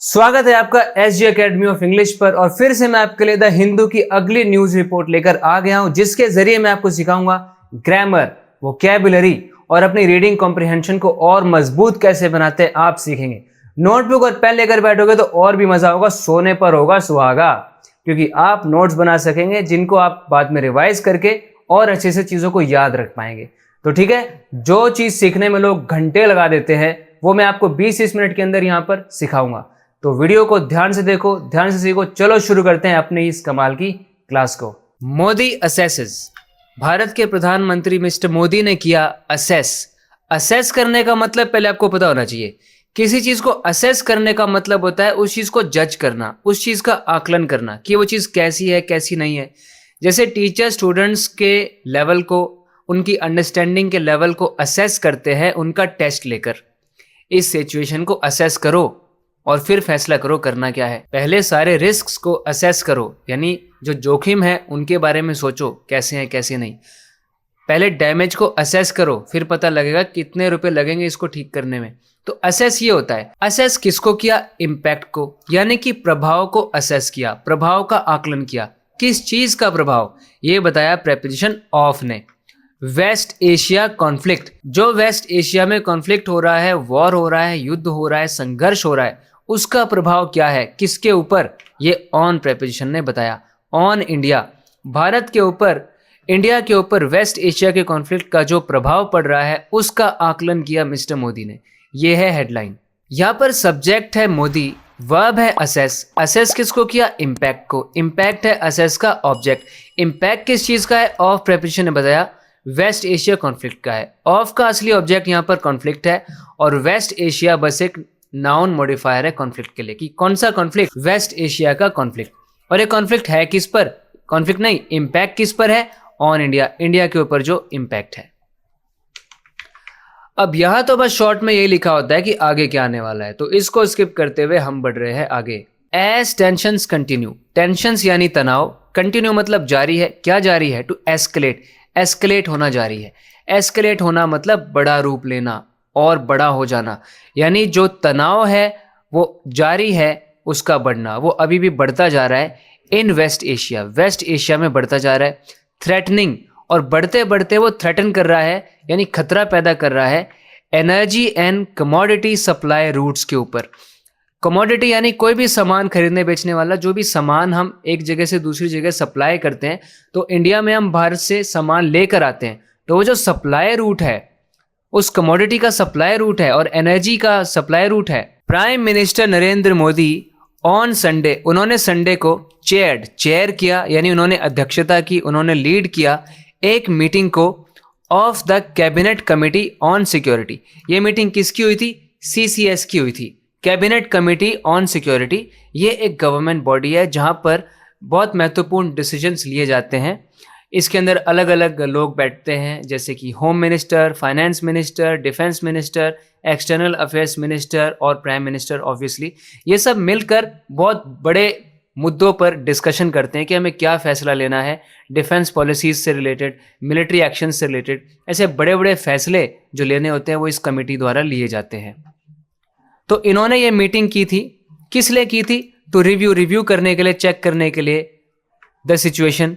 स्वागत है आपका एसजी एकेडमी ऑफ इंग्लिश पर। और फिर से मैं आपके लिए द हिंदू की अगली न्यूज रिपोर्ट लेकर आ गया हूं, जिसके जरिए मैं आपको सिखाऊंगा ग्रामर, वोकैबुलरी और अपनी रीडिंग कॉम्प्रिहेंशन को और मजबूत कैसे बनाते हैं आप सीखेंगे। नोटबुक और पेन लेकर बैठोगे तो और भी मजा होगा, सोने पर होगा सुहागा, क्योंकि आप नोट्स बना सकेंगे जिनको आप बाद में रिवाइज करके और अच्छे से चीजों को याद रख पाएंगे। तो ठीक है, जो चीज सीखने में लोग घंटे लगा देते हैं वो मैं आपको 20-30 मिनट के अंदर यहां पर सिखाऊंगा। तो वीडियो को ध्यान से देखो, ध्यान से सीखो। चलो शुरू करते हैं अपनी इस कमाल की क्लास को। मोदी असेसेस। भारत के प्रधानमंत्री मिस्टर मोदी ने किया असेस करने का मतलब पहले आपको पता होना चाहिए। किसी चीज को असेस करने का मतलब होता है उस चीज को जज करना, उस चीज का आकलन करना कि वो चीज कैसी है कैसी नहीं है। जैसे टीचर स्टूडेंट्स के लेवल को, उनकी अंडरस्टैंडिंग के लेवल को असेस करते हैं उनका टेस्ट लेकर। इस सिचुएशन को असेस करो और फिर फैसला करो करना क्या है। पहले सारे रिस्क्स को असेस करो, यानी जो जोखिम है उनके बारे में सोचो कैसे हैं कैसे नहीं। पहले डैमेज को असेस करो, फिर पता लगेगा कितने रुपए लगेंगे इसको ठीक करने में। तो असेस ये होता है। असेस किसको किया? इम्पैक्ट को, यानी कि प्रभाव को असेस किया, प्रभाव का आकलन किया। किस चीज का प्रभाव? ये बताया प्रेपोजिशन ऑफ ने। वेस्ट एशिया कॉन्फ्लिक्ट, जो वेस्ट एशिया में कॉन्फ्लिक्ट हो रहा है, वॉर हो रहा है, युद्ध हो रहा है, संघर्ष हो रहा है, उसका प्रभाव क्या है, किसके ऊपर? ये ऑन प्रेपोजिशन ने बताया। ऑन इंडिया, भारत के ऊपर, इंडिया के ऊपर वेस्ट एशिया के कॉन्फ्लिक्ट का जो प्रभाव पड़ रहा है उसका आकलन किया मिस्टर मोदी ने। ये है हेडलाइन। यहाँ पर सब्जेक्ट है मोदी, वर्ब है असेस। असेस किसको किया? इम्पैक्ट को। इम्पैक्ट है असेस का ऑब्जेक्ट। इम्पैक्ट किस चीज का है? ऑफ प्रेपोजिशन ने बताया वेस्ट एशिया कॉन्फ्लिक्ट का है। ऑफ का असली ऑब्जेक्ट यहाँ पर कॉन्फ्लिक्ट है और वेस्ट एशिया बस एक नाउन मॉडिफायर है कॉन्फ्लिक्ट के लिए। कि कौन सा कॉन्फ्लिक्ट? वेस्ट एशिया का कॉन्फ्लिक्ट। और ये कॉन्फ्लिक्ट है किस पर? कॉन्फ्लिक्ट नहीं, इम्पैक्ट किस पर है? ऑन इंडिया, इंडिया के ऊपर जो इम्पैक्ट है। अब यहां तो बस शॉर्ट में यही लिखा होता है कि आगे क्या आने वाला है, तो इसको स्किप करते हुए हम बढ़ रहे हैं आगे। एज टेंशंस कंटिन्यू, टेंशंस यानी तनाव, कंटिन्यू मतलब जारी है। क्या जारी है? टू एस्केलेट, एस्केलेट होना जारी है। एस्केलेट होना मतलब बड़ा रूप लेना और बड़ा हो जाना, यानी जो तनाव है वो जारी है, उसका बढ़ना, वो अभी भी बढ़ता जा रहा है। इन वेस्ट एशिया, वेस्ट एशिया में बढ़ता जा रहा है। थ्रेटनिंग, और बढ़ते बढ़ते वो थ्रेटन कर रहा है, यानी खतरा पैदा कर रहा है। Energy and commodity supply routes के ऊपर। कमोडिटी यानी कोई भी सामान खरीदने बेचने वाला, जो भी सामान हम एक जगह से दूसरी जगह सप्लाई करते हैं, तो इंडिया में हम भारत से सामान लेकर आते हैं, तो वो जो सप्लाई रूट है उस कमोडिटी का सप्लाई रूट है और एनर्जी का सप्लाई रूट है। Prime minister Narendra Modi on Sunday, उन्होंने संडे को चेयर किया, यानी उन्होंने अध्यक्षता की, उन्होंने लीड किया एक मीटिंग को of the cabinet committee on security. ये मीटिंग किसकी हुई थी? CCS की हुई थी, कैबिनेट कमेटी ऑन सिक्योरिटी। ये एक गवर्नमेंट बॉडी है जहां पर बहुत महत्वपूर्ण डिसीजंस लिए जाते हैं। इसके अंदर अलग अलग लोग बैठते हैं, जैसे कि home minister, finance minister, defence minister, external affairs minister और प्राइम मिनिस्टर। ऑब्वियसली ये सब मिलकर बहुत बड़े मुद्दों पर डिस्कशन करते हैं कि हमें क्या फैसला लेना है, डिफेंस पॉलिसीज से रिलेटेड, मिलिट्री एक्शन से रिलेटेड। ऐसे बड़े बड़े फैसले जो लेने होते हैं वो इस कमेटी द्वारा लिए जाते हैं। तो इन्होंने ये मीटिंग की थी, किस लिए की थी? तो रिव्यू करने के लिए, चेक करने के लिए द सिचुएशन,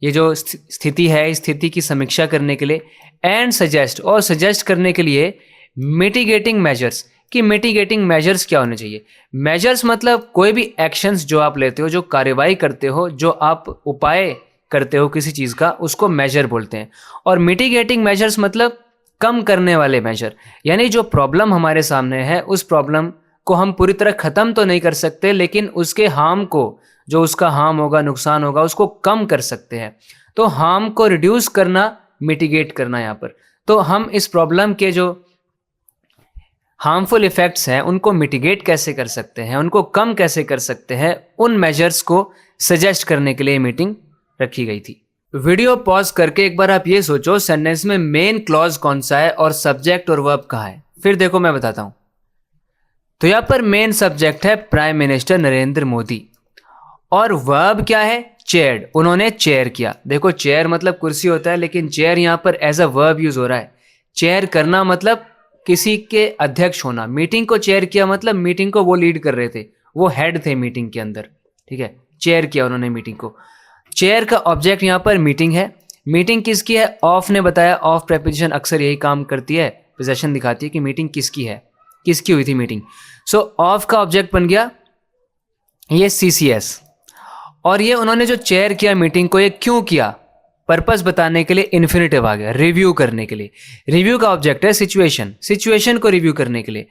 ये जो स्थिति है इस स्थिति की समीक्षा करने के लिए। एंड सजेस्ट, और सजेस्ट करने के लिए मिटिगेटिंग मेजर्स, कि मिटिगेटिंग मेजर्स क्या होने चाहिए। मेजर्स मतलब कोई भी एक्शंस जो आप लेते हो, जो कार्रवाई करते हो, जो आप उपाय करते हो किसी चीज़ का, उसको मेजर बोलते हैं। और मिटिगेटिंग मेजर्स मतलब कम करने वाले मेजर, यानी जो प्रॉब्लम हमारे सामने है उस प्रॉब्लम को हम पूरी तरह ख़त्म तो नहीं कर सकते, लेकिन उसके हार्म को, जो उसका हार्म होगा, नुकसान होगा, उसको कम कर सकते हैं। तो हार्म को रिड्यूस करना, मिटिगेट करना यहाँ पर। तो हम इस प्रॉब्लम के जो हार्मफुल इफेक्ट्स हैं उनको मिटिगेट कैसे कर सकते हैं, उनको कम कैसे कर सकते हैं, उन मेजर्स को सजेस्ट करने के लिए मीटिंग रखी गई थी। वीडियो पॉज करके एक बार आप ये सोचो सेंटेंस में मेन क्लॉज कौन सा है और सब्जेक्ट और वर्ब कहाँ है, फिर देखो मैं बताता हूं। तो यहां पर मेन सब्जेक्ट है प्राइम मिनिस्टर नरेंद्र मोदी और वर्ब क्या है? चेयर्ड, उन्होंने चेयर किया। देखो चेयर मतलब कुर्सी होता है, लेकिन चेयर यहां पर एज अ वर्ब यूज हो रहा है। चेयर करना मतलब किसी के अध्यक्ष होना। मीटिंग को चेयर किया मतलब मीटिंग को वो लीड कर रहे थे, वो हेड थे मीटिंग के अंदर, ठीक है, चेयर किया उन्होंने मीटिंग को। चेयर का ऑब्जेक्ट यहाँ पर मीटिंग है। मीटिंग किसकी है? ऑफ ने बताया, ऑफ प्रेपोजिशन अक्सर यही काम करती है, पोजेशन दिखाती है कि मीटिंग किसकी है, किसकी हुई थी मीटिंग। सो ऑफ का ऑब्जेक्ट बन गया ये CCS। और ये उन्होंने जो चेयर किया मीटिंग को, ये क्यों किया? पर्पस बताने के लिए इन्फिनेटिव आ गया, रिव्यू करने के लिए। रिव्यू का ऑब्जेक्ट है सिचुएशन, सिचुएशन को रिव्यू करने के लिए।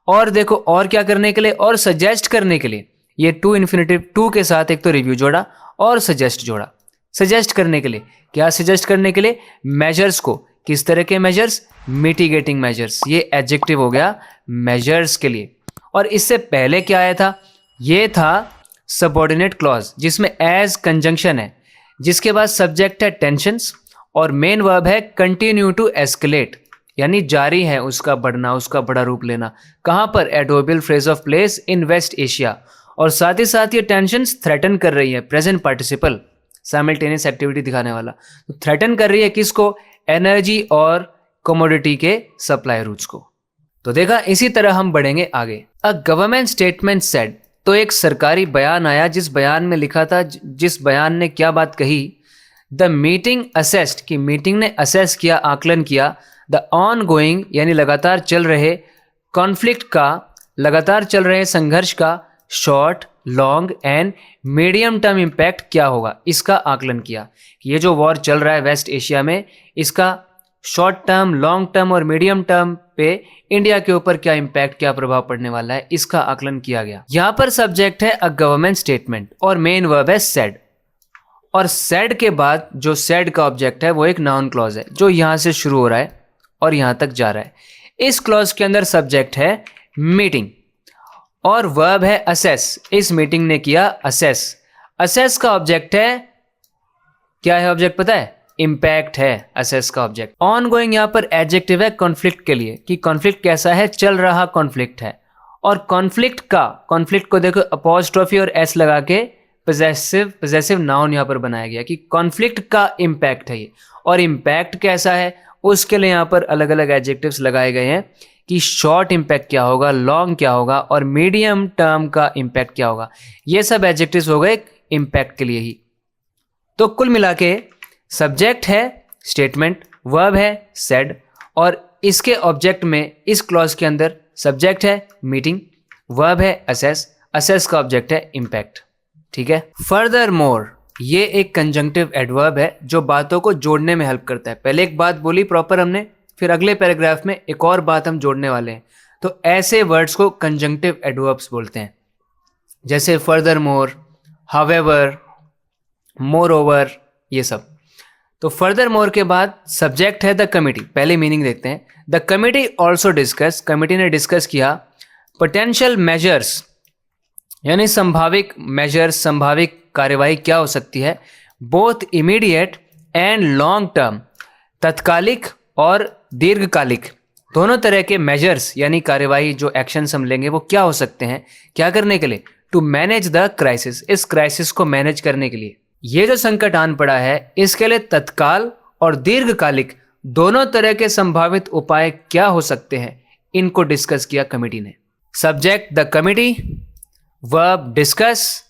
और देखो और क्या करने के लिए? और सजेस्ट करने के लिए। ये टू इन्फिनेटिव, टू के साथ एक तो रिव्यू जोड़ा और सजेस्ट जोड़ा। सजेस्ट करने के लिए, क्या सजेस्ट करने के लिए? मेजर्स को। किस तरह के मेजर्स? Mitigating measures. ये एडजेक्टिव हो गया मेजर्स के लिए। और इससे पहले क्या आया था? ये था सबऑर्डिनेट क्लॉज, जिसमें एज कंजंक्शन है, जिसके बाद सब्जेक्ट है टेंशंस और मेन वर्ब है कंटिन्यू टू एस्केलेट, यानी जारी है उसका बढ़ना, उसका बड़ा रूप लेना। कहाँ पर? Adverbial phrase of place in West Asia. और साथ ही साथ ये टेंशंस थ्रेटन कर रही है, प्रेजेंट पार्टिसिपल, साइमल्टेनियस एक्टिविटी दिखाने वाला। तो थ्रेटन कर रही है किसको? एनर्जी और कमोडिटी के सप्लाई रूट्स को। तो देखा, इसी तरह हम बढ़ेंगे आगे। अ गवर्नमेंट स्टेटमेंट सेड, तो एक सरकारी बयान आया, जिस बयान में लिखा था, जिस बयान ने क्या बात कही? द मीटिंग असेस्ड, कि मीटिंग ने असेस किया, आकलन किया, द ऑन गोइंग यानी लगातार चल रहे कॉन्फ्लिक्ट का, लगातार चल रहे संघर्ष का short, long and medium term impact क्या होगा, इसका आकलन किया। ये जो वॉर चल रहा है वेस्ट एशिया में, इसका शॉर्ट टर्म, लॉन्ग टर्म और मीडियम टर्म पे इंडिया के ऊपर क्या इम्पैक्ट, क्या प्रभाव पड़ने वाला है, इसका आकलन किया गया। यहां पर सब्जेक्ट है अ गवर्नमेंट स्टेटमेंट और मेन वर्ब है सेड। और सेड के बाद जो सेड का ऑब्जेक्ट है वो एक नाउन क्लॉज है, जो यहां से शुरू हो रहा है और यहां तक जा रहा है। इस क्लॉज के अंदर सब्जेक्ट है मीटिंग और वर्ब है असेस। इस मीटिंग ने किया असेस। असेस का ऑब्जेक्ट है, क्या है ऑब्जेक्ट पता है? इम्पैक्ट है असेस का ऑब्जेक्ट। ऑन गोइंग यहां पर एडजेक्टिव है कॉन्फ्लिक्ट के लिए, कि कॉन्फ्लिक्ट कैसा है? चल रहा कॉन्फ्लिक्ट है। और कॉन्फ्लिक्ट का, कॉन्फ्लिक्ट को देखो अपॉस्ट्रोफी और एस लगा के पजेसिव नाउन यहां पर बनाया गया कि कॉन्फ्लिक्ट का इम्पैक्ट है ये। और इम्पैक्ट कैसा है उसके लिए यहां पर अलग अलग एडजेक्टिव्स लगाए गए हैं कि शॉर्ट इम्पैक्ट क्या होगा, लॉन्ग क्या होगा और मीडियम टर्म का इम्पैक्ट क्या होगा। ये सब एडजेक्टिव्स हो गए इम्पैक्ट के लिए ही। तो कुल मिला के सब्जेक्ट है स्टेटमेंट, वर्ब है सेड और इसके ऑब्जेक्ट में, इस क्लॉज के अंदर सब्जेक्ट है मीटिंग, वर्ब है असेस, असेस का ऑब्जेक्ट है इम्पैक्ट। ठीक है। फर्दर मोर, ये एक कंजंक्टिव एडवर्ब है जो बातों को जोड़ने में हेल्प करता है। पहले एक बात बोली प्रॉपर हमने, फिर अगले पैराग्राफ में एक और बात हम जोड़ने वाले हैं। तो ऐसे वर्ड्स को कंजंक्टिव एडवर्ब्स बोलते हैं, जैसे further more, however, more over, ये सब। तो फर्दर मोर के बाद सब्जेक्ट है द कमिटी। पहले मीनिंग देखते हैं। The committee also discuss, committee ने डिस्कस किया पोटेंशियल मेजर्स, यानी संभाविक मेजर्स, संभाविक कार्यवाही क्या हो सकती है, both immediate and long term, तत्कालिक और दीर्घकालिक, दोनों तरह के मेजर्स यानी कार्यवाही जो एक्शंस हम लेंगे वो क्या हो सकते हैं, क्या करने के लिए? टू मैनेज द क्राइसिस, इस क्राइसिस को मैनेज करने के लिए। ये जो संकट आन पड़ा है इसके लिए तत्काल और दीर्घकालिक दोनों तरह के संभावित उपाय क्या हो सकते हैं, इनको डिस्कस किया कमिटी ने। Subject the committee, verb discuss,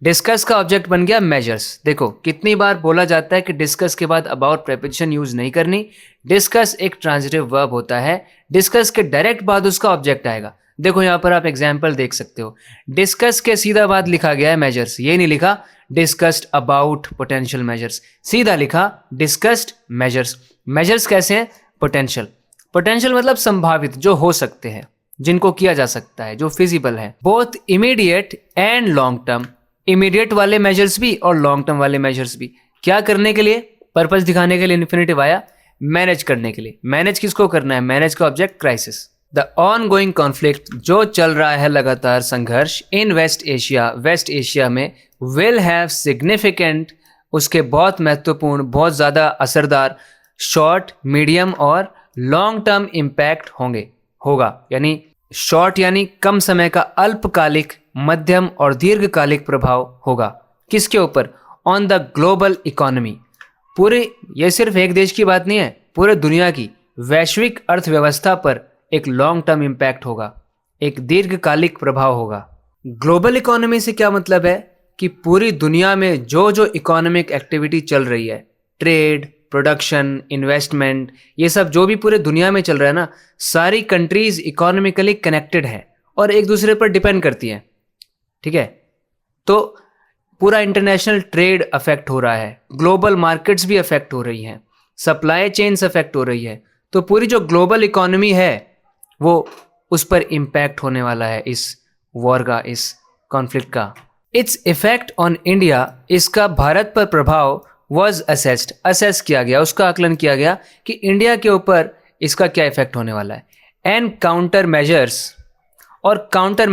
discuss का ऑब्जेक्ट बन गया मेजर्स। देखो कितनी बार बोला जाता है कि डिस्कस के बाद अबाउट प्रेपोजिशन यूज नहीं करनी। डिस्कस एक ट्रांजिटिव वर्ब होता है, डिस्कस के डायरेक्ट बाद उसका ऑब्जेक्ट आएगा। देखो यहां पर आप एग्जाम्पल देख सकते हो, डिस्कस के सीधा बाद लिखा गया है मेजर्स, ये नहीं लिखा डिस्कस्ड अबाउट पोटेंशियल मेजर्स, सीधा लिखा डिस्कस्ड मेजर्स। मेजर्स कैसे हैं? पोटेंशियल, पोटेंशियल मतलब संभावित, जो हो सकते हैं, जिनको किया जा सकता है, जो फिजिबल है। Both immediate and long term, immediate वाले मेजर्स भी और लॉन्ग टर्म वाले मेजर्स भी। क्या करने के लिए? पर्पस दिखाने के लिए इन्फिनेटिव आया, मैनेज करने के लिए। मैनेज किसको करना है? मैनेज का object crisis. The on going conflict, जो चल रहा है लगातार संघर्ष, इन वेस्ट एशिया, वेस्ट एशिया में, विल हैव सिग्निफिकेंट, उसके बहुत महत्वपूर्ण, बहुत ज़्यादा असरदार शॉर्ट, मीडियम और लॉन्ग टर्म इम्पैक्ट होंगे, होगा। यानी शॉर्ट यानी कम समय का, अल्पकालिक, मध्यम और दीर्घकालिक प्रभाव होगा। किसके ऊपर? ऑन द ग्लोबल इकोनॉमी, पूरे, ये सिर्फ एक देश की बात नहीं है, पूरे दुनिया की वैश्विक अर्थव्यवस्था पर एक लॉन्ग टर्म इम्पैक्ट होगा, एक दीर्घकालिक प्रभाव होगा। ग्लोबल इकोनॉमी से क्या मतलब है कि पूरी दुनिया में जो जो इकोनॉमिक एक्टिविटी चल रही है, ट्रेड, प्रोडक्शन, इन्वेस्टमेंट, ये सब जो भी पूरे दुनिया में चल रहा है ना, सारी कंट्रीज इकोनॉमिकली कनेक्टेड है और एक दूसरे पर डिपेंड करती हैं। ठीक है, तो पूरा इंटरनेशनल ट्रेड अफेक्ट हो रहा है, ग्लोबल मार्केट्स भी अफेक्ट हो रही हैं, सप्लाई चेन्स अफेक्ट हो रही है। तो पूरी जो ग्लोबल इकोनॉमी है वो उस पर इम्पैक्ट होने वाला है इस वॉर का, इस कॉन्फ्लिक्ट का। इट्स इफेक्ट ऑन इंडिया, इसका भारत पर प्रभाव वॉज असेस्ड, असेस किया गया, उसका आकलन किया गया कि इंडिया के ऊपर इसका क्या इफेक्ट होने वाला है। एंड काउंटर मेजर्स, और काउंटर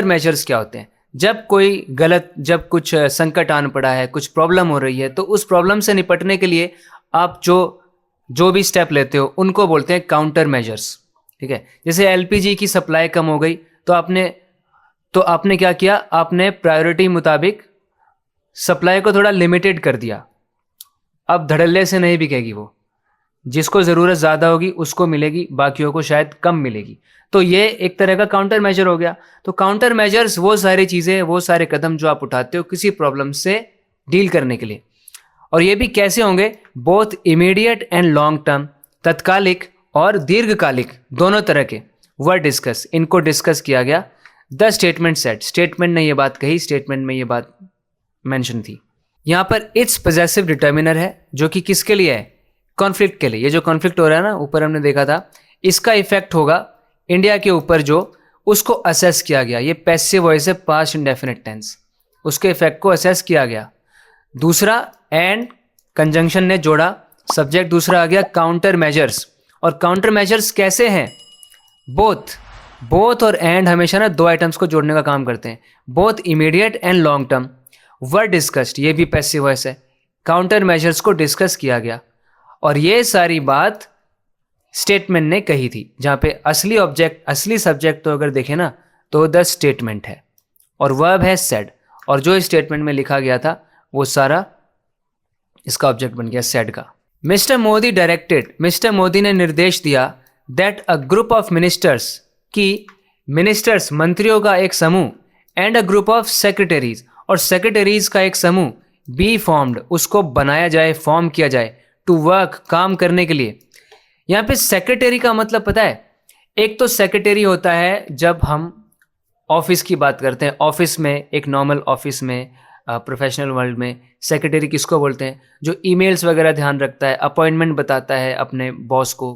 मेजर्स क्या होते हैं? जब कोई गलत, जब कुछ संकट आन पड़ा है, कुछ प्रॉब्लम हो रही है, तो उस प्रॉब्लम से निपटने के लिए आप जो भी स्टेप लेते हो उनको बोलते हैं काउंटर मेजर्स। ठीक है, जैसे एलपीजी की सप्लाई कम हो गई तो आपने क्या किया? आपने प्रायोरिटी मुताबिक सप्लाई को थोड़ा लिमिटेड कर दिया। अब धड़ल्ले से नहीं बिकेगी वो, जिसको ज़रूरत ज़्यादा होगी उसको मिलेगी, बाकियों को शायद कम मिलेगी। तो ये एक तरह का काउंटर मेजर हो गया। तो काउंटर मेजर्स वो सारी चीज़ें, वो सारे कदम जो आप उठाते हो किसी प्रॉब्लम से डील करने के लिए। और ये भी कैसे होंगे? Both immediate and long term, तत्कालिक और दीर्घकालिक, दोनों तरह के वर डिस्कस, इनको डिस्कस किया गया। द स्टेटमेंट सेट, स्टेटमेंट ने ये बात कही, स्टेटमेंट में ये बात मेंशन थी। यहाँ पर इट्स पॉजेसिव डिटर्मिनर है जो कि किसके लिए है? कॉन्फ्लिक्ट के लिए। ये जो कॉन्फ्लिक्ट हो रहा है ना, ऊपर हमने देखा था, इसका इफेक्ट होगा इंडिया के ऊपर, जो उसको असेस किया गया। ये पैसिव वॉइस है, पास्ट इंडेफिनिट टेंस, उसके इफेक्ट को असेस किया गया। दूसरा एंड कंजंक्शन ने जोड़ा, सब्जेक्ट दूसरा आ गया काउंटर मेजर्स। और काउंटर मेजर्स कैसे हैं? बोथ और एंड हमेशा ना दो आइटम्स को जोड़ने का काम करते हैं। Both immediate and long term were discussed, ये भी पैसिव वॉइस है। काउंटर मेजर्स को डिस्कस किया गया और ये सारी बात स्टेटमेंट ने कही थी। जहाँ पे असली सब्जेक्ट तो अगर देखें ना तो द स्टेटमेंट है और वर्ब है सेड, और जो स्टेटमेंट में लिखा गया था वो सारा इसका ऑब्जेक्ट बन गया सेड का। मिस्टर मोदी ने निर्देश दिया that a group of ministers, कि मिनिस्टर्स मंत्रियों का एक समूह, and a group of secretaries, और सेक्रेटरीज का एक समूह, बी फॉर्म्ड, उसको बनाया जाए, फॉर्म किया जाए, टू वर्क, काम करने के लिए। यहाँ पे सेक्रेटरी का मतलब पता है? एक तो सेक्रेटरी होता है जब हम ऑफिस की बात करते हैं, ऑफिस में, एक नॉर्मल ऑफिस में, प्रोफेशनल वर्ल्ड में सेक्रेटरी किसको बोलते हैं? जो ईमेल्स वगैरह ध्यान रखता है, अपॉइंटमेंट बताता है अपने बॉस को,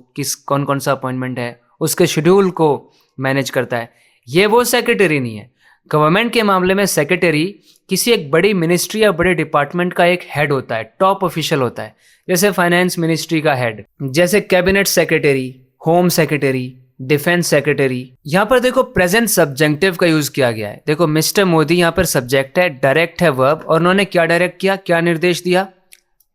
कौन कौन सा अपॉइंटमेंट है, उसके शेड्यूल को मैनेज करता है। ये वो सेक्रेटरी नहीं है। गवर्नमेंट के मामले में सेक्रेटरी किसी एक बड़ी मिनिस्ट्री या बड़े डिपार्टमेंट का एक हेड होता है, टॉप ऑफिशियल होता है। जैसे फाइनेंस मिनिस्ट्री का हेड, जैसे cabinet secretary, home secretary, defence secretary. यहाँ पर देखो प्रेजेंट सब्जेक्टिव का यूज किया गया है। देखो मिस्टर मोदी यहाँ पर सब्जेक्ट है, डायरेक्ट है वर्ब, और उन्होंने क्या डायरेक्ट किया, क्या निर्देश दिया?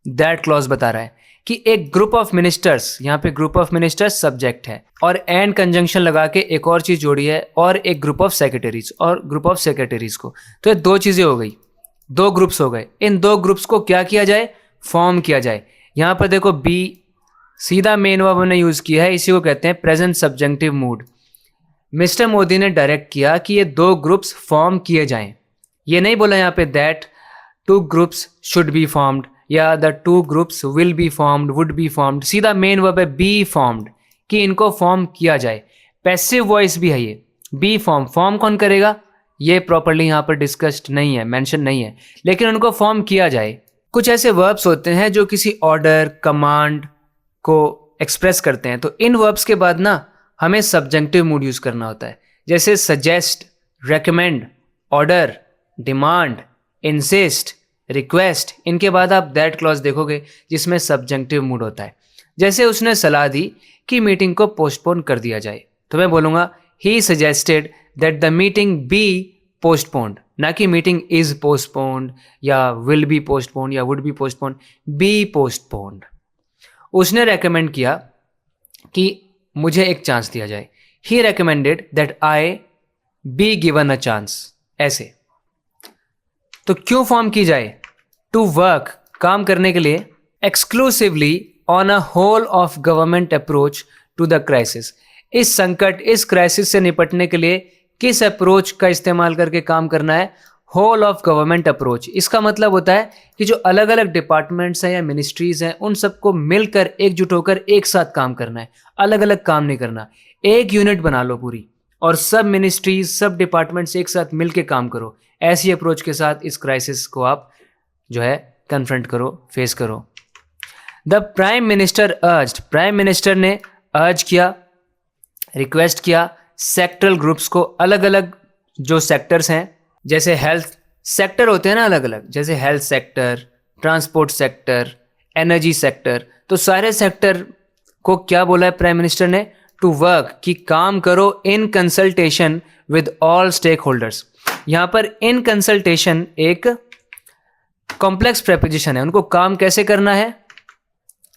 दैट क्लॉज बता रहा है कि एक ग्रुप ऑफ मिनिस्टर्स, यहाँ पे ग्रुप ऑफ मिनिस्टर्स सब्जेक्ट है, और एंड कंजंक्शन लगा के एक और चीज जोड़ी है, और एक ग्रुप ऑफ सेक्रेटरीज, और ग्रुप ऑफ सेक्रेटरीज को। तो ये दो चीजें हो गई, दो ग्रुप्स हो गए। इन दो ग्रुप्स को क्या किया जाए? फॉर्म किया जाए। यहाँ पर देखो बी सीधा मेन वर्ब हमने यूज किया है, इसी को कहते हैं present subjective mood. Mister Modi ने डायरेक्ट किया कि ये दो ग्रुप्स फॉर्म किए जाएं। ये नहीं बोला यहाँ पे that two groups should be formed या the two groups will be formed, would be formed. सीधा मेन वर्ब है बी फॉर्म्ड, कि इनको फॉर्म किया जाए। पैसिव वॉइस भी है ये, बी फॉर्म कौन करेगा? ये प्रॉपर्ली यहाँ पर डिस्कस्ड नहीं है, मेंशन नहीं है, लेकिन उनको फॉर्म किया जाए। कुछ ऐसे वर्ब्स होते हैं जो किसी ऑर्डर, कमांड को एक्सप्रेस करते हैं, तो इन वर्ब्स के बाद ना हमें सब्जेक्टिव मूड यूज करना होता है। जैसे suggest, recommend, order, demand, insist, request, इनके बाद आप दैट क्लॉज देखोगे जिसमें सब्जेक्टिव मूड होता है। जैसे उसने सलाह दी कि मीटिंग को पोस्टपोन कर दिया जाए, तो मैं बोलूँगा he suggested that the meeting be postponed, ना कि मीटिंग इज पोस्टपोन्ड या विल बी पोस्टपोन्ड या would be postponed, be postponed. उसने रेकमेंड किया कि मुझे एक चांस दिया जाए, he recommended that I be given a chance. ऐसे तो क्यों फॉर्म की जाए? टू वर्क, काम करने के लिए, exclusively on a whole of government approach to the crisis, इस संकट, इस क्राइसिस से निपटने के लिए किस अप्रोच का इस्तेमाल करके काम करना है? Whole of government approach. इसका मतलब होता है कि जो अलग अलग डिपार्टमेंट्स हैं या मिनिस्ट्रीज हैं, उन सबको मिलकर एकजुट होकर एक साथ काम करना है, अलग अलग काम नहीं करना। एक यूनिट बना लो पूरी, और सब मिनिस्ट्रीज, सब डिपार्टमेंट्स एक साथ मिलकर काम करो। ऐसी अप्रोच के साथ इस क्राइसिस को आप जो है कन्फ्रंट करो, फेस करो। The prime minister urged, prime minister ने अर्ज किया, रिक्वेस्ट किया सेक्टरल ग्रुप्स को, अलग अलग जो सेक्टर्स हैं, जैसे हेल्थ सेक्टर होते हैं ना अलग अलग, जैसे health sector, transport sector, energy sector, तो सारे सेक्टर को क्या बोला है प्राइम मिनिस्टर ने? टू वर्क, कि काम करो in consultation with all stakeholders. यहाँ पर इन कंसल्टेशन एक कॉम्प्लेक्स प्रेपोजिशन है, उनको काम कैसे करना है?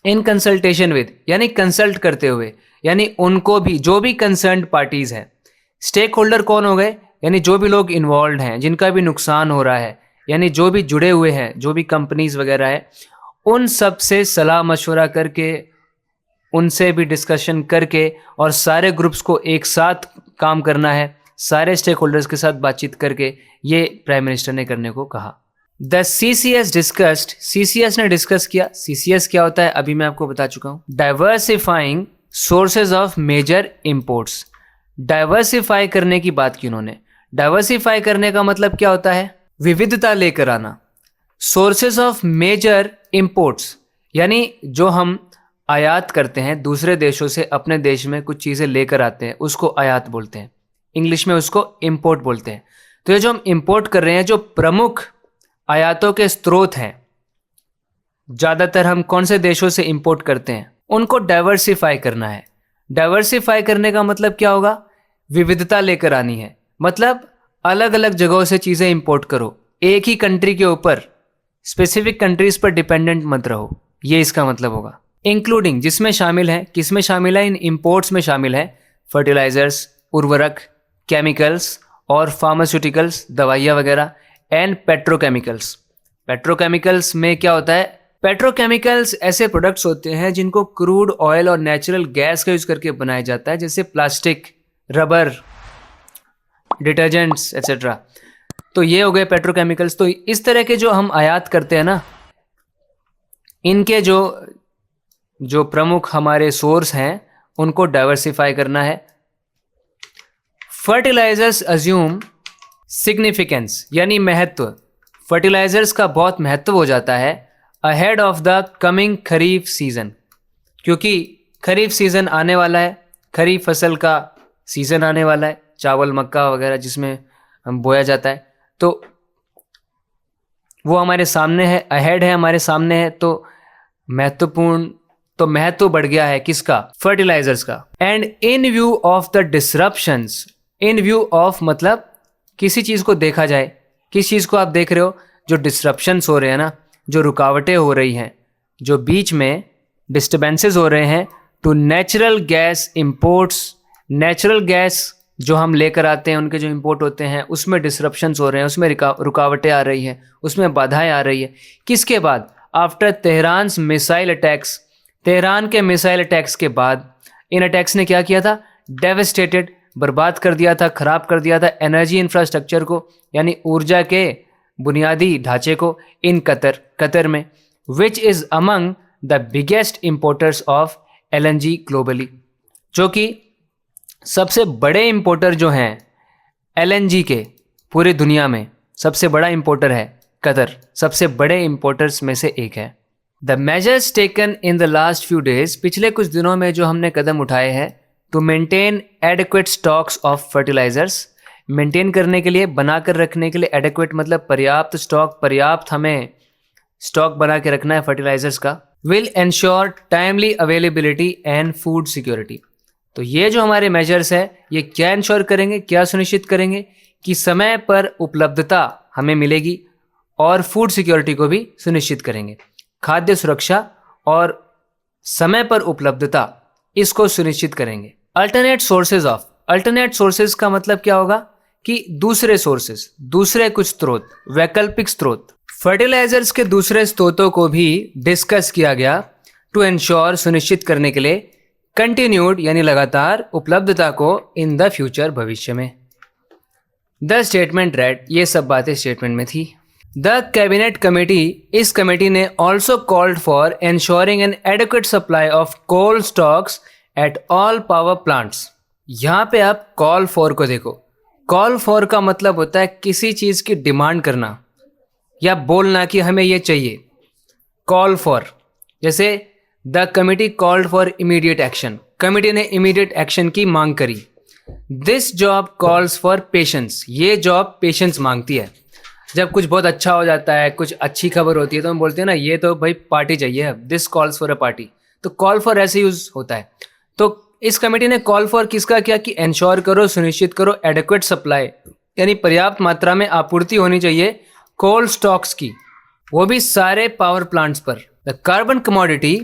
इन कंसल्टेशन विद, यानी कंसल्ट करते हुए, यानी उनको भी, जो भी कंसर्न्ड पार्टीज हैं। स्टेक होल्डर कौन हो गए? यानी जो भी लोग इन्वॉल्व हैं, जिनका भी नुकसान हो रहा है, यानी जो भी जुड़े हुए हैं, जो भी कंपनीज वगैरह है, उन सब से सलाह मशवरा करके, उनसे भी डिस्कशन करके, और सारे ग्रुप्स को एक साथ काम करना है, सारे स्टेक होल्डर्स के साथ बातचीत करके, ये प्राइम मिनिस्टर ने करने को कहा। द CCS डिस्कस्ड, CCS ने डिस्कस किया। CCS क्या होता है अभी मैं आपको बता चुका हूँ। Diversifying sources of major imports, diversify करने की बात की उन्होंने। डाइवर्सिफाई करने का मतलब क्या होता है? विविधता लेकर आना। सोर्सेज ऑफ मेजर इंपोर्ट्स, यानी जो हम आयात करते हैं दूसरे देशों से, अपने देश में कुछ चीज़ें लेकर आते हैं, उसको आयात बोलते हैं, इंग्लिश में उसको इंपोर्ट बोलते हैं। तो ये जो हम इंपोर्ट कर रहे हैं, जो प्रमुख आयातों के स्रोत हैं, ज़्यादातर हम कौन से देशों से इंपोर्ट करते हैं, उनको डाइवर्सिफाई करना है। डाइवर्सिफाई करने का मतलब क्या होगा? विविधता लेकर आनी है, मतलब अलग अलग जगहों से चीज़ें इंपोर्ट करो, एक ही कंट्री के ऊपर, स्पेसिफिक कंट्रीज पर डिपेंडेंट मत रहो, ये इसका मतलब होगा। इंक्लूडिंग, जिसमें शामिल है, किस में शामिल है? इन इंपोर्ट्स में शामिल है फर्टिलाइजर्स, उर्वरक, केमिकल्स और फार्मास्यूटिकल्स, दवाइयाँ वगैरह, एंड पेट्रोकेमिकल्स। पेट्रोकेमिकल्स में क्या होता है? पेट्रोकेमिकल्स ऐसे प्रोडक्ट्स होते हैं जिनको क्रूड ऑयल और नेचुरल गैस का यूज करके बनाया जाता है, जैसे प्लास्टिक, रबर, डिटर्जेंट्स एक्सेट्रा। तो ये हो गए पेट्रोकेमिकल्स। तो इस तरह के जो हम आयात करते हैं ना, इनके जो प्रमुख हमारे सोर्स हैं, उनको डाइवर्सिफाई करना है। फर्टिलाइजर्स अज्यूम सिग्निफिकेंस, यानी महत्व। फर्टिलाइजर्स का बहुत महत्व हो जाता है ahead of the coming kharif season, क्योंकि खरीफ सीजन आने वाला है, खरीफ फसल का सीजन आने वाला है, चावल, मक्का वगैरह जिसमें हम बोया जाता है, तो वो हमारे सामने है, अहेड है, हमारे सामने है, तो महत्वपूर्ण, तो महत्व बढ़ गया है किसका? फर्टिलाइजर्स का। And in view of the disruptions, in view of मतलब किसी चीज़ को देखा जाए, किस चीज़ को आप देख रहे हो? जो डिसरप्शंस हो रहे हैं ना, जो रुकावटें हो रही हैं, जो बीच में डिस्टर्बेंसेस हो रहे हैं, to natural gas imports, natural gas जो हम लेकर आते हैं, उनके जो इंपोर्ट होते हैं, उसमें डिसरप्शंस हो रहे हैं, उसमें रुकावटें आ रही हैं, उसमें बाधाएं आ रही है। किसके बाद? After Tehran's missile attacks, Tehran के मिसाइल अटैक्स के बाद। इन अटैक्स ने क्या किया था? डेविस्टेटेड, बर्बाद कर दिया था, खराब कर दिया था एनर्जी इंफ्रास्ट्रक्चर को, यानी ऊर्जा के बुनियादी ढांचे को, इन कतर में, which is among the biggest importers of LNG globally, जो कि सबसे बड़े इंपोर्टर जो हैं LNG के पूरी दुनिया में, सबसे बड़ा इंपोर्टर है कतर, सबसे बड़े इंपोर्टर्स में से एक है। The measures taken in the last few days, पिछले कुछ दिनों में जो हमने कदम उठाए हैं, to maintain adequate stocks of fertilisers, maintain करने के लिए, बनाकर रखने के लिए, एडिक्वेट मतलब पर्याप्त स्टॉक, पर्याप्त हमें स्टॉक बना के रखना है फर्टिलाइजर्स का। Will ensure timely availability and food security, तो ये जो हमारे मेजर्स है, ये क्या इंश्योर करेंगे, क्या सुनिश्चित करेंगे कि समय पर उपलब्धता हमें मिलेगी, और फूड सिक्योरिटी को भी सुनिश्चित करेंगे। खाद्य सुरक्षा और समय पर उपलब्धता, इसको सुनिश्चित करेंगे। Alternate sources of, alternate sources का मतलब क्या होगा? कि दूसरे सोर्सेज, दूसरे कुछ स्रोत, वैकल्पिक स्रोत। फर्टिलाइजर्स के दूसरे स्रोतों को भी डिस्कस किया गया, टू एंश्योर, सुनिश्चित करने के लिए कंटिन्यूड यानी लगातार उपलब्धता को इन द फ्यूचर भविष्य में। द स्टेटमेंट रेड, ये सब बातें स्टेटमेंट में थी। द कैबिनेट कमेटी, इस कमेटी ने also called for ensuring an adequate supply of coal stocks at all power plants. यहाँ पे आप कॉल फॉर को देखो। कॉल फॉर का मतलब होता है किसी चीज़ की डिमांड करना या बोलना कि हमें ये चाहिए। कॉल फॉर, जैसे the committee called for immediate action, committee ने इमीडिएट एक्शन की मांग करी। This job calls for patience, ये जॉब पेशेंस मांगती है। जब कुछ बहुत अच्छा हो जाता है, कुछ अच्छी खबर होती है, तो हम बोलते हैं ना ये तो भाई पार्टी चाहिए अब, this calls for a party. तो कॉल फॉर ऐसे यूज होता है। तो इस कमेटी ने कॉल फॉर किसका किया कि इंश्योर करो, सुनिश्चित करो एडिक्वेट सप्लाई, यानी पर्याप्त मात्रा में आपूर्ति होनी चाहिए कोल स्टॉक्स की, वो भी सारे पावर प्लांट्स पर। The carbon commodity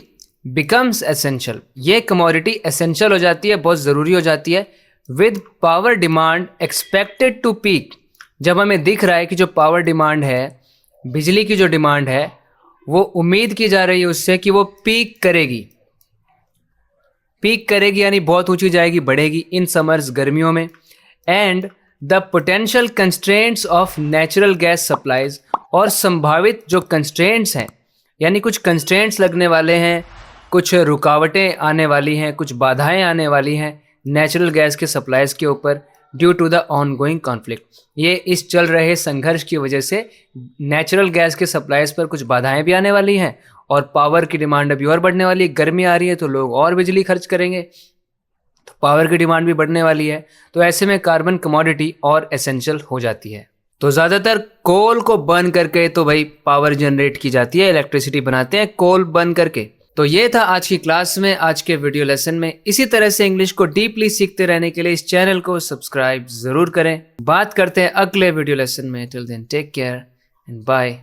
becomes essential, ये कमोडिटी एसेंशियल हो जाती है, बहुत ज़रूरी हो जाती है। With power demand expected to peak, जब हमें दिख रहा है कि जो पावर डिमांड है, बिजली की जो डिमांड है, वो उम्मीद की जा रही है उससे कि वो पीक करेगी। पीक करेगी यानी बहुत ऊंची जाएगी, बढ़ेगी इन समर्स, गर्मियों में। And the potential constraints of natural gas supplies, और संभावित जो कंस्ट्रेंट्स हैं, यानी कुछ कंस्ट्रेंट्स लगने वाले हैं, कुछ रुकावटें आने वाली हैं, कुछ बाधाएं आने वाली हैं नेचुरल गैस के सप्लाईज के ऊपर due to the ongoing conflict. ये इस चल रहे संघर्ष की वजह से नेचुरल गैस के सप्लाईज पर कुछ बाधाएं भी आने वाली हैं और पावर की डिमांड अभी और बढ़ने वाली है। गर्मी आ रही है तो लोग और बिजली खर्च करेंगे, तो पावर की डिमांड भी बढ़ने वाली है। तो ऐसे में कार्बन कमोडिटी और एसेंशियल हो जाती है। तो ज़्यादातर कोल को बर्न करके तो भाई पावर जनरेट की जाती है, इलेक्ट्रिसिटी बनाते हैं कोल बर्न करके। तो ये था आज की क्लास में, आज के वीडियो लेसन में। इसी तरह से इंग्लिश को डीपली सीखते रहने के लिए इस चैनल को सब्सक्राइब ज़रूर करें। बात करते हैं अगले वीडियो लेसन में। Till then take care and bye.